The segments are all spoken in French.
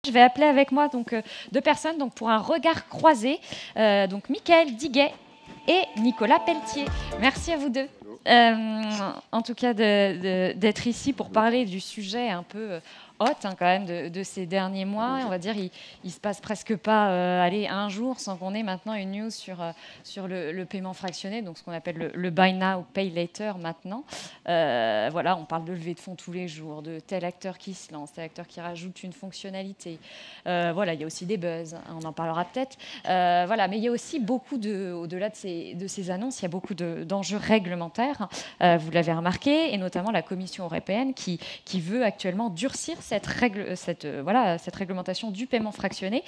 Je vais appeler avec moi donc, deux personnes donc, pour un regard croisé. Donc Mickaël Diguet et Nicolas Pelletier. Merci à vous deux. En tout cas d'être ici pour parler du sujet un peu hot quand même de ces derniers mois. On va dire il se passe presque pas allez, un jour sans qu'on ait maintenant une news sur le paiement fractionné, donc ce qu'on appelle le buy now, pay later maintenant. Voilà, on parle de levée de fonds tous les jours, de tel acteur qui se lance, tel acteur qui rajoute une fonctionnalité. Voilà, il y a aussi des buzz, on en parlera peut-être. Voilà, mais il y a aussi beaucoup au-delà de ces annonces, il y a beaucoup d'enjeux réglementaires. Vous l'avez remarqué, et notamment la Commission européenne qui veut actuellement durcir cette réglementation du paiement fractionné,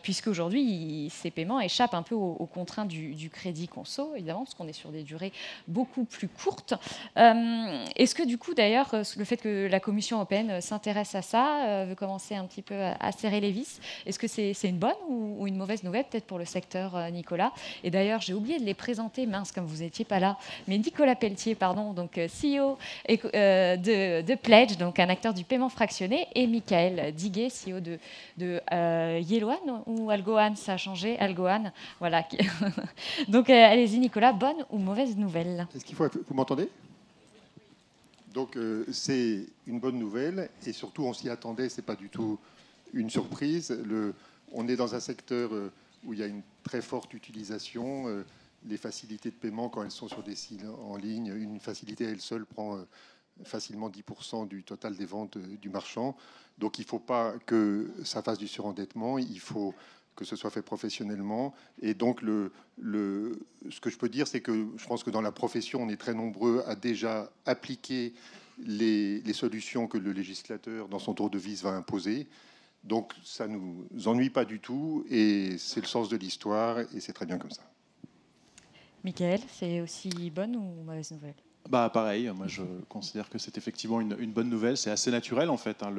puisque aujourd'hui ces paiements échappent un peu aux contraintes du crédit conso, évidemment, parce qu'on est sur des durées beaucoup plus courtes. Est-ce que du coup, d'ailleurs, le fait que la Commission européenne s'intéresse à ça, veut commencer un petit peu à serrer les vis, est-ce que c'est une bonne ou une mauvaise nouvelle, peut-être pour le secteur, Nicolas? Et d'ailleurs, j'ai oublié de les présenter, mince, comme vous n'étiez pas là, mais Nicolas Pelletier, pardon, donc CEO de Pledge, donc un acteur du paiement fractionné, et Mickaël Diguet, CEO de Yellowhan ou Algoan, ça a changé, Algoan, voilà. Donc allez-y Nicolas, bonne ou mauvaise nouvelle? Est-ce qu'il faut... Vous m'entendez? Donc c'est une bonne nouvelle, et surtout on s'y attendait, c'est pas du tout une surprise. On est dans un secteur où il y a une très forte utilisation. Les facilités de paiement, quand elles sont sur des sites en ligne, une facilité elle seule prend facilement 10% du total des ventes du marchand. Donc il ne faut pas que ça fasse du surendettement, il faut que ce soit fait professionnellement. Et donc ce que je peux dire, c'est que je pense que dans la profession, on est très nombreux à déjà appliquer les solutions que le législateur, dans son tour de vis, va imposer. Donc ça ne nous ennuie pas du tout, et c'est le sens de l'histoire, et c'est très bien comme ça. Mickaël, c'est aussi bonne ou mauvaise nouvelle? Bah pareil, moi je considère que c'est effectivement une bonne nouvelle. C'est assez naturel en fait, hein,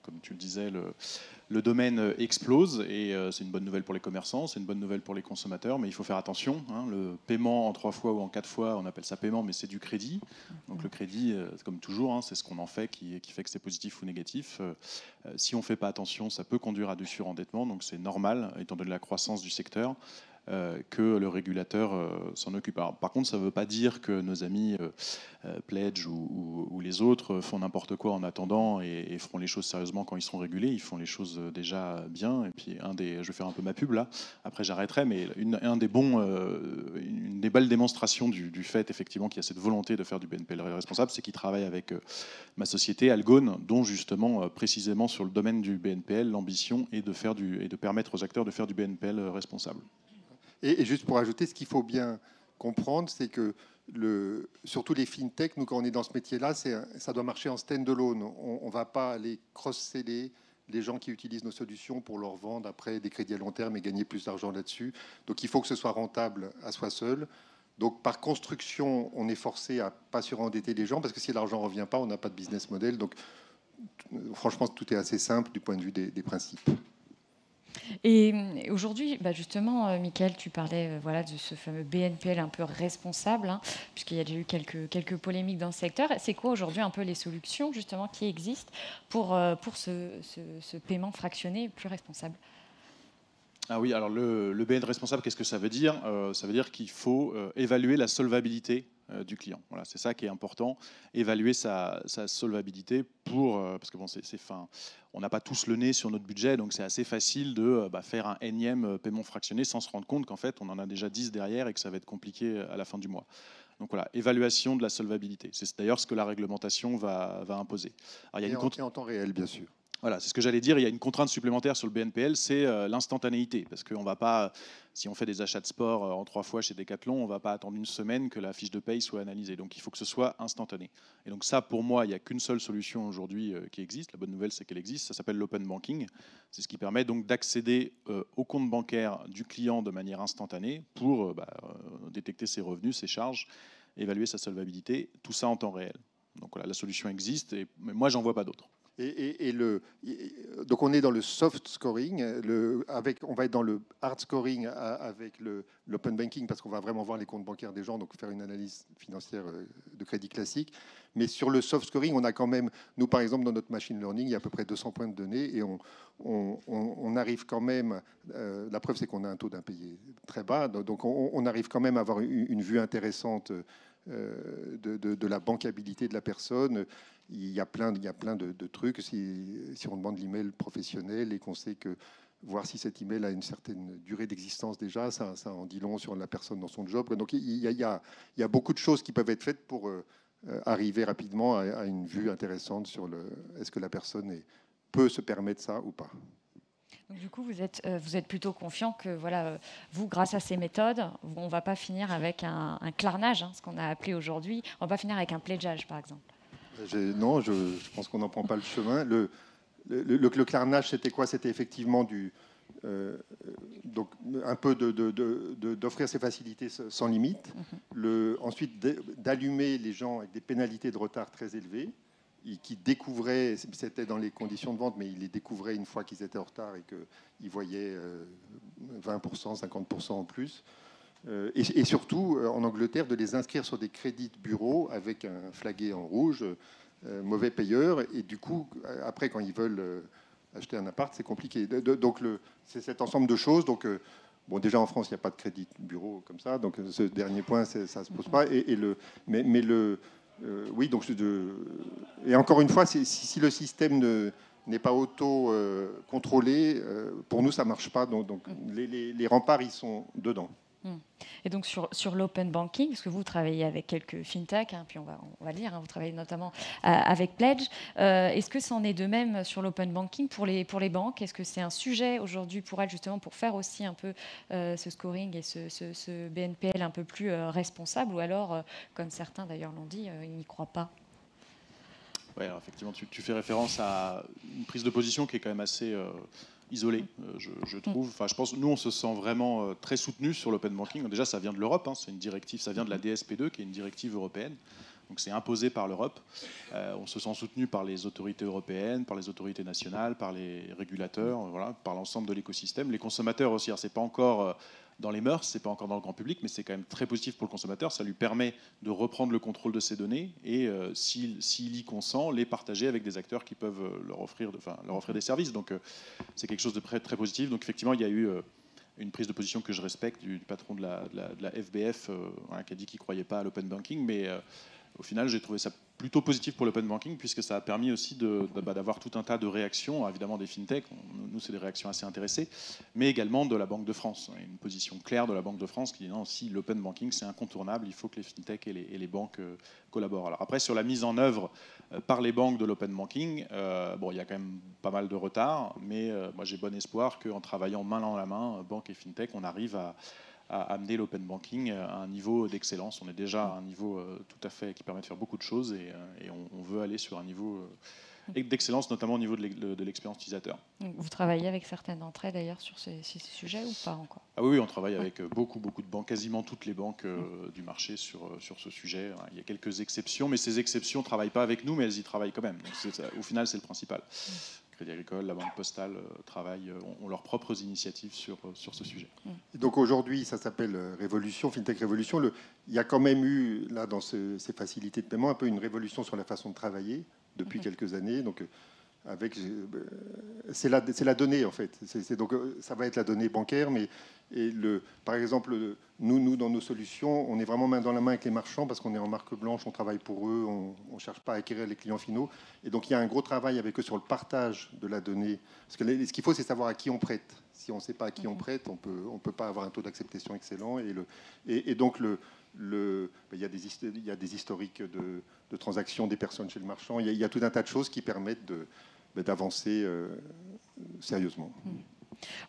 comme tu le disais, le domaine explose, et c'est une bonne nouvelle pour les commerçants, c'est une bonne nouvelle pour les consommateurs, mais il faut faire attention, hein. Le paiement en 3 fois ou en 4 fois, on appelle ça paiement, mais c'est du crédit. Donc le crédit, comme toujours, hein, c'est ce qu'on en fait qui fait que c'est positif ou négatif. Si on ne fait pas attention, ça peut conduire à du surendettement, donc c'est normal, étant donné la croissance du secteur. Que le régulateur s'en occupe. Alors, par contre, ça ne veut pas dire que nos amis Pledge ou les autres font n'importe quoi en attendant et feront les choses sérieusement quand ils seront régulés. Ils font les choses déjà bien. Et puis, je vais faire un peu ma pub là, après j'arrêterai, mais une des belles démonstrations du fait effectivement qu'il y a cette volonté de faire du BNPL responsable, c'est qu'ils travaillent avec ma société Algone, dont justement précisément sur le domaine du BNPL, l'ambition est de permettre aux acteurs de faire du BNPL responsable. Et juste pour ajouter, ce qu'il faut bien comprendre, c'est que surtout les fintech, nous quand on est dans ce métier-là, ça doit marcher en stand-alone. On ne va pas aller cross-seller les gens qui utilisent nos solutions pour leur vendre après des crédits à long terme et gagner plus d'argent là-dessus. Donc il faut que ce soit rentable à soi seul. Donc par construction, on est forcé à pas surendetter les gens, parce que si l'argent ne revient pas, on n'a pas de business model. Donc franchement, tout est assez simple du point de vue des principes. Et aujourd'hui, justement, Mickaël, tu parlais voilà, de ce fameux BNPL un peu responsable, hein, puisqu'il y a déjà eu quelques polémiques dans le secteur. C'est quoi aujourd'hui un peu les solutions justement qui existent pour ce paiement fractionné plus responsable? Ah oui, alors le BN responsable, qu'est-ce que ça veut dire? Ça veut dire qu'il faut évaluer la solvabilité du client. Voilà, c'est ça qui est important, évaluer sa solvabilité parce que bon, on n'a pas tous le nez sur notre budget, donc c'est assez facile de faire un énième paiement fractionné sans se rendre compte qu'en fait on en a déjà 10 derrière et que ça va être compliqué à la fin du mois. Donc voilà, évaluation de la solvabilité. C'est d'ailleurs ce que la réglementation va imposer. Alors, et en temps réel, bien sûr. Voilà, c'est ce que j'allais dire. Il y a une contrainte supplémentaire sur le BNPL, c'est l'instantanéité. Parce qu'on va pas, si on fait des achats de sport en 3 fois chez Decathlon, on ne va pas attendre une semaine que la fiche de paye soit analysée. Donc il faut que ce soit instantané. Et donc ça, pour moi, il n'y a qu'une seule solution aujourd'hui qui existe. La bonne nouvelle, c'est qu'elle existe. Ça s'appelle l'open banking. C'est ce qui permet donc d'accéder au compte bancaire du client de manière instantanée pour détecter ses revenus, ses charges, évaluer sa solvabilité, tout ça en temps réel. Donc voilà, la solution existe, mais moi, j'en vois pas d'autre. Donc on est dans le soft scoring, on va être dans le hard scoring avec l'open banking parce qu'on va vraiment voir les comptes bancaires des gens, donc faire une analyse financière de crédit classique. Mais sur le soft scoring, on a quand même, nous par exemple dans notre machine learning, il y a à peu près 200 points de données et on arrive quand même, la preuve c'est qu'on a un taux d'impayé très bas, donc on arrive quand même à avoir une vue intéressante de la bancabilité de la personne. Il y a plein de trucs. Si on demande l'email professionnel et qu'on sait que voir si cet email a une certaine durée d'existence déjà, ça en dit long sur la personne dans son job. Donc il y a beaucoup de choses qui peuvent être faites pour arriver rapidement à une vue intéressante sur est-ce que la personne peut se permettre ça ou pas. Donc, du coup, vous êtes plutôt confiant que voilà, vous, grâce à ces méthodes, on ne va pas finir avec un clarnage, ce qu'on a appelé aujourd'hui, on ne va pas finir avec un pledgeage, par exemple. Non, je pense qu'on n'en prend pas le chemin. Le clarnage, c'était quoi? C'était effectivement donc un peu d'offrir ces facilités sans limite. Ensuite, d'allumer les gens avec des pénalités de retard très élevées, qui découvraient, c'était dans les conditions de vente, mais ils les découvraient une fois qu'ils étaient en retard et qu'ils voyaient 20%, 50% en plus. Et surtout, en Angleterre, de les inscrire sur des crédits de bureau avec un flagué en rouge, mauvais payeur. Et du coup, après, quand ils veulent acheter un appart, c'est compliqué. Donc, c'est cet ensemble de choses. Donc, bon, déjà en France, il n'y a pas de crédit de bureau comme ça. Donc, ce dernier point, ça ne se pose pas. Oui, donc, et encore une fois, si le système n'est pas auto-contrôlé, pour nous, ça ne marche pas. Donc les remparts, ils sont dedans. Et donc sur l'open banking, parce que vous travaillez avec quelques fintechs, puis on va le dire, vous travaillez notamment avec Pledge. Est-ce que c'en est de même sur l'open banking pour les banques? Est-ce que c'est un sujet aujourd'hui pour elles, justement, pour faire aussi un peu ce scoring et ce BNPL un peu plus responsable, ou alors, comme certains d'ailleurs l'ont dit, ils n'y croient pas? Oui, effectivement, tu fais référence à une prise de position qui est quand même assez isolée, je trouve. Enfin, je pense, nous, on se sent vraiment très soutenus sur l'open banking. Déjà, ça vient de l'Europe, c'est une directive, ça vient de la DSP2, qui est une directive européenne. Donc, c'est imposé par l'Europe. On se sent soutenu par les autorités européennes, par les autorités nationales, par les régulateurs, voilà, par l'ensemble de l'écosystème. Les consommateurs aussi. Alors, c'est pas encore dans les mœurs, c'est pas encore dans le grand public, mais c'est quand même très positif pour le consommateur. Ça lui permet de reprendre le contrôle de ses données et, s'il y consent, les partager avec des acteurs qui peuvent leur offrir des services. Donc, c'est quelque chose de très positif. Donc, effectivement, il y a eu une prise de position que je respecte du patron de la FBF, qui a dit qu'il ne croyait pas à l'open banking, mais au final, j'ai trouvé ça plutôt positif pour l'open banking, puisque ça a permis aussi d'avoir tout un tas de réactions, évidemment des fintechs, nous c'est des réactions assez intéressées, mais également de la Banque de France. Une position claire de la Banque de France qui dit non, si l'open banking c'est incontournable, il faut que les fintechs et les banques collaborent. Alors après, sur la mise en œuvre par les banques de l'open banking, il y a quand même pas mal de retard, mais moi j'ai bon espoir qu'en travaillant main dans la main, banques et fintech, on arrive à amener l'open banking à un niveau d'excellence. On est déjà à un niveau tout à fait qui permet de faire beaucoup de choses et on veut aller sur un niveau d'excellence, notamment au niveau de l'expérience utilisateur. Vous travaillez avec certaines d'entre elles d'ailleurs sur ces sujets ou pas encore? Oui, on travaille avec beaucoup de banques, quasiment toutes les banques du marché sur ce sujet. Il y a quelques exceptions, mais ces exceptions ne travaillent pas avec nous, mais elles y travaillent quand même. Donc au final, c'est le principal. Crédit Agricole, la Banque Postale ont leurs propres initiatives sur ce sujet. Et donc aujourd'hui, ça s'appelle Révolution, FinTech Révolution. Il y a quand même eu, là, dans ces facilités de paiement, un peu une révolution sur la façon de travailler depuis quelques années. Donc, c'est la donnée, en fait. Donc, ça va être la donnée bancaire, mais par exemple, nous, dans nos solutions, on est vraiment main dans la main avec les marchands parce qu'on est en marque blanche, on travaille pour eux, on ne cherche pas à acquérir les clients finaux. Et donc, il y a un gros travail avec eux sur le partage de la donnée. Parce que ce qu'il faut, c'est savoir à qui on prête. Si on ne sait pas à qui on prête, on peut pas avoir un taux d'acceptation excellent. Et donc, il y a des historiques de transactions des personnes chez le marchand. Il y a tout un tas de choses qui permettent d'avancer sérieusement.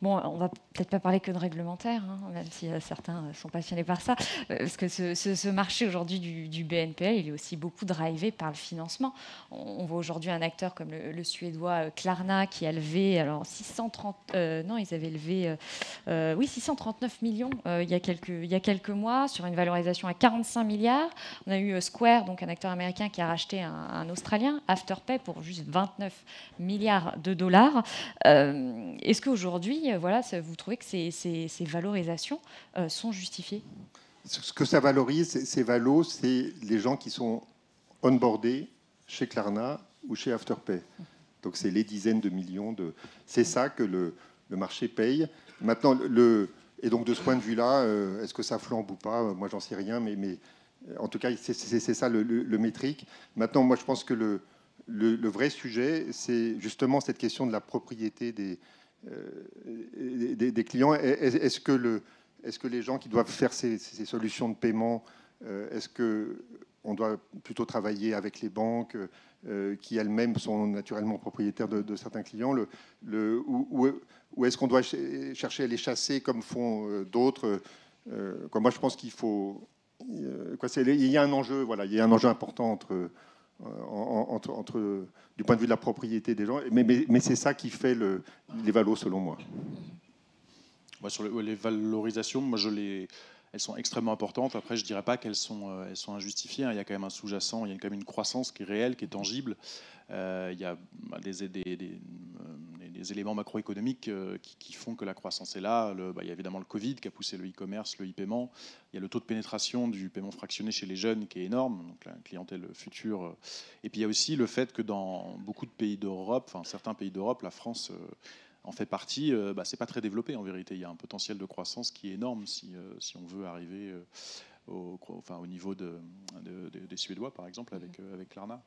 Bon, on va peut-être pas parler que de réglementaire, hein, même si certains sont passionnés par ça, parce que ce marché aujourd'hui du BNPL, il est aussi beaucoup drivé par le financement. On voit aujourd'hui un acteur comme le suédois Klarna qui a levé, alors ils avaient levé, 639 millions il y a quelques mois sur une valorisation à 45 milliards. On a eu Square, donc un acteur américain qui a racheté un Australien, Afterpay, pour juste 29 milliards de dollars. Est-ce qu'aujourd'hui, vous trouvez que ces valorisations sont justifiées? Ce que ça valorise, ces valos, c'est les gens qui sont onboardés chez Klarna ou chez Afterpay. Donc c'est les dizaines de millions de... C'est ça que le marché paye. Maintenant, et donc de ce point de vue-là, est-ce que ça flambe ou pas? Moi, j'en sais rien, mais en tout cas, c'est ça le métrique. Maintenant, moi, je pense que le vrai sujet, c'est justement cette question de la propriété des clients. Est-ce que les gens qui doivent faire ces solutions de paiement, est-ce qu'on doit plutôt travailler avec les banques qui elles-mêmes sont naturellement propriétaires de certains clients, ou est-ce qu'on doit chercher à les chasser comme font d'autres? Moi, je pense qu'il faut... il y a un enjeu, voilà, il y a un enjeu important du point de vue de la propriété des gens, mais c'est ça qui fait les valos, selon moi. Sur les valorisations, elles sont extrêmement importantes. Après, je ne dirais pas qu'elles sont injustifiées. Il y a quand même un sous-jacent, il y a quand même une croissance qui est réelle, qui est tangible. Il y a des éléments macroéconomiques qui font que la croissance est là. Il y a évidemment le Covid qui a poussé le e-commerce, le e-paiement. Il y a le taux de pénétration du paiement fractionné chez les jeunes qui est énorme, donc la clientèle future. Et puis il y a aussi le fait que dans beaucoup de pays d'Europe, certains pays d'Europe, la France en fait partie, c'est pas très développé en vérité. Il y a un potentiel de croissance qui est énorme si on veut arriver au niveau des Suédois, par exemple, avec Klarna.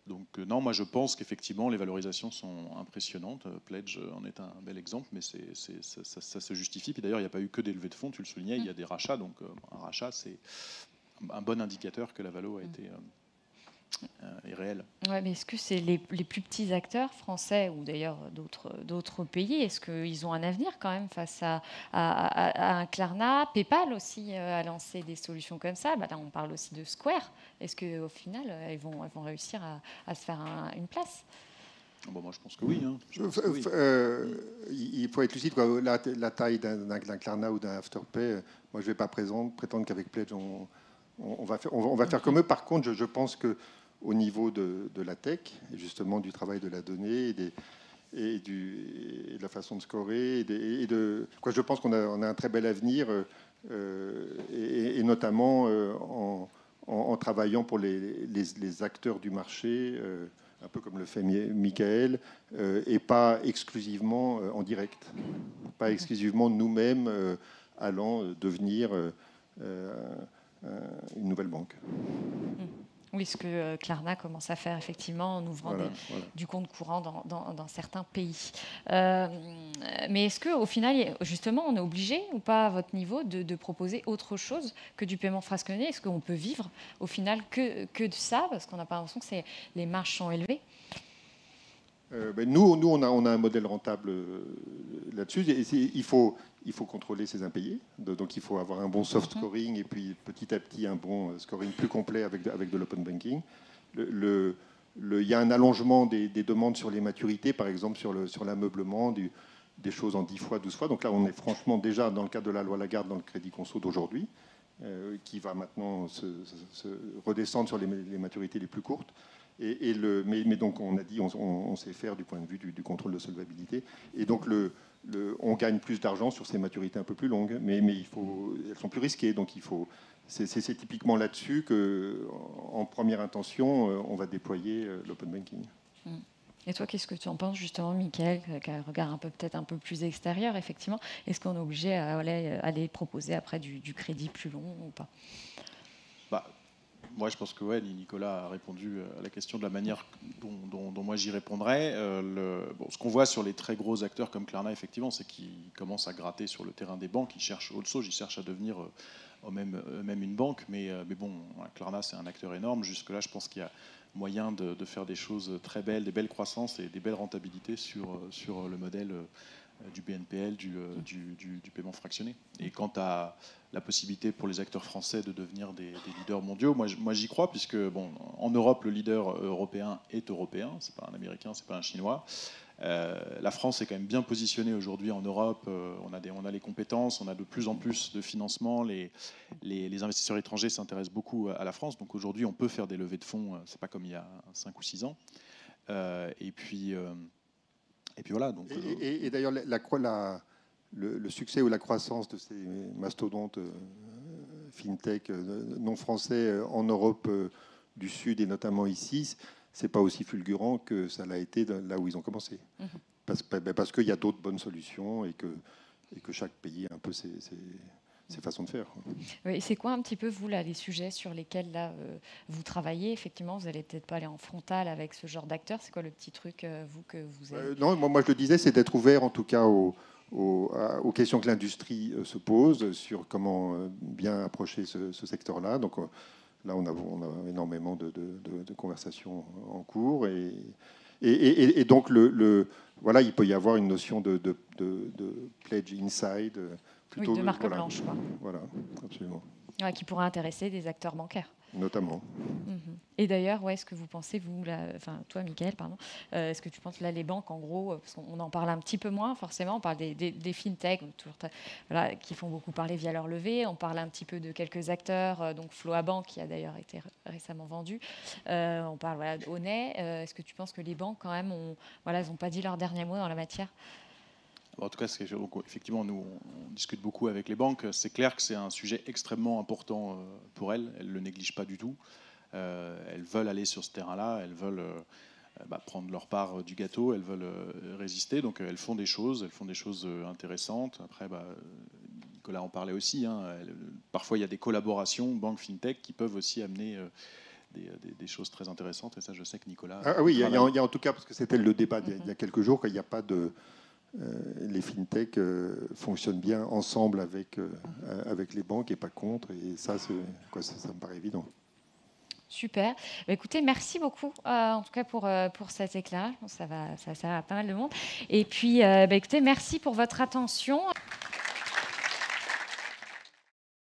Donc non, moi je pense qu'effectivement les valorisations sont impressionnantes. Pledge en est un bel exemple, mais ça se justifie. Puis d'ailleurs, il n'y a pas eu que des levées de fonds, tu le soulignais, il y a des rachats. Donc un rachat, c'est un bon indicateur que la valo a été... est réel. Ouais, mais est-ce que c'est les plus petits acteurs français ou d'ailleurs d'autres pays, est-ce qu'ils ont un avenir quand même face à un Klarna? PayPal aussi a lancé des solutions comme ça. Là, on parle aussi de Square. Est-ce qu'au final, ils vont réussir à se faire une place? Moi, je pense que oui. Il faut être lucide. La taille d'un Klarna ou d'un Afterpay, moi, je ne vais pas prétendre qu'avec Pledge, on va faire comme eux. Par contre, je pense qu'au niveau de la tech, et justement du travail de la donnée et de la façon de scorer, je pense qu'on a un très bel avenir, et notamment en travaillant pour les acteurs du marché, un peu comme le fait Michael, et pas exclusivement en direct, pas exclusivement nous-mêmes allant devenir une nouvelle banque. Oui, ce que Klarna commence à faire effectivement en ouvrant du compte courant dans certains pays. Mais est-ce qu'au final, justement, on est obligé ou pas à votre niveau de proposer autre chose que du paiement fractionné? Est-ce qu'on peut vivre au final que de ça? Parce qu'on n'a pas l'impression que les marges sont élevées. Nous, on a un modèle rentable là-dessus. Il faut contrôler ses impayés. Donc, il faut avoir un bon soft scoring et puis petit à petit un bon scoring plus complet avec de l'open banking. Il y a un allongement des demandes sur les maturités, par exemple sur l'ameublement, des choses en 10 fois, 12 fois. Donc là, on est franchement déjà dans le cadre de la loi Lagarde dans le crédit conso d'aujourd'hui, qui va maintenant se redescendre sur les maturités les plus courtes. Mais donc, on a dit, on sait faire du point de vue du contrôle de solvabilité. Et donc, on gagne plus d'argent sur ces maturités un peu plus longues, mais elles sont plus risquées. Donc, c'est typiquement là-dessus qu'en première intention, on va déployer l'open banking. Et toi, qu'est-ce que tu en penses justement, Michael, qui a un regard peut-être un peu plus extérieur, effectivement? Est-ce qu'on est obligé à aller proposer après du crédit plus long ou pas? Moi, je pense que Nicolas a répondu à la question de la manière dont moi j'y répondrais. Ce qu'on voit sur les très gros acteurs comme Klarna, effectivement, c'est qu'ils commencent à gratter sur le terrain des banques. Ils cherchent autre chose, ils cherchent à devenir eux-mêmes une banque. Mais bon, Klarna, c'est un acteur énorme. Jusque-là, je pense qu'il y a moyen de faire des choses très belles, des belles croissances et des belles rentabilités sur le modèle du BNPL, du paiement fractionné. Et quant à la possibilité pour les acteurs français de devenir des leaders mondiaux, moi j'y crois, puisque bon, en Europe, le leader européen est européen, c'est pas un Américain, c'est pas un Chinois. La France est quand même bien positionnée aujourd'hui en Europe. On a les compétences, on a de plus en plus de financement. Les investisseurs étrangers s'intéressent beaucoup à la France. Donc aujourd'hui, on peut faire des levées de fonds. C'est pas comme il y a 5 ou 6 ans. Et puis voilà. Donc, et d'ailleurs, le succès ou la croissance de ces mastodontes fintech non français en Europe du Sud et notamment ici, c'est pas aussi fulgurant que ça l'a été là où ils ont commencé. Parce qu'il y a d'autres bonnes solutions et que chaque pays a un peu ses façons de faire. Oui, c'est quoi un petit peu, vous, là, les sujets sur lesquels là, vous travaillez? Effectivement, vous n'allez peut-être pas aller en frontal avec ce genre d'acteurs. C'est quoi le petit truc, vous, que vous avez... Non, moi, je le disais, c'est d'être ouvert, en tout cas, aux questions que l'industrie se pose sur comment bien approcher ce secteur-là. Donc là, on a énormément de conversations en cours. Et donc, voilà, il peut y avoir une notion de pledge inside. Plutôt, oui, de marque blanche, quoi. Voilà, absolument. Ouais, qui pourrait intéresser des acteurs bancaires. Notamment. Et d'ailleurs, est-ce que vous pensez, vous, enfin toi, Mickaël, pardon, est-ce que tu penses là les banques, en gros, parce qu'on en parle un petit peu moins forcément, on parle des fintech, voilà, qui font beaucoup parler via leur levée, on parle un petit peu de quelques acteurs, donc Floabank qui a d'ailleurs été récemment vendu, on parle voilà, d'Honnet. Est-ce que tu penses que les banques, quand même, elles n'ont pas dit leur dernier mot dans la matière? En tout cas, effectivement, nous, on discute beaucoup avec les banques. C'est clair que c'est un sujet extrêmement important pour elles. Elles ne le négligent pas du tout. Elles veulent aller sur ce terrain-là. Elles veulent prendre leur part du gâteau. Elles veulent résister. Donc, elles font des choses. Elles font des choses intéressantes. Après, Nicolas en parlait aussi. Parfois, il y a des collaborations banque-fintech qui peuvent aussi amener des choses très intéressantes. Et ça, je sais que Nicolas... Ah oui, il y a en tout cas, parce que c'était le débat il y a quelques jours, qu'il n'y a pas de... les fintech fonctionnent bien ensemble avec les banques et pas contre. Et ça me paraît évident. Super. Écoutez, merci beaucoup en tout cas pour cet éclairage. Ça sert à pas mal de monde. Et puis, écoutez, merci pour votre attention.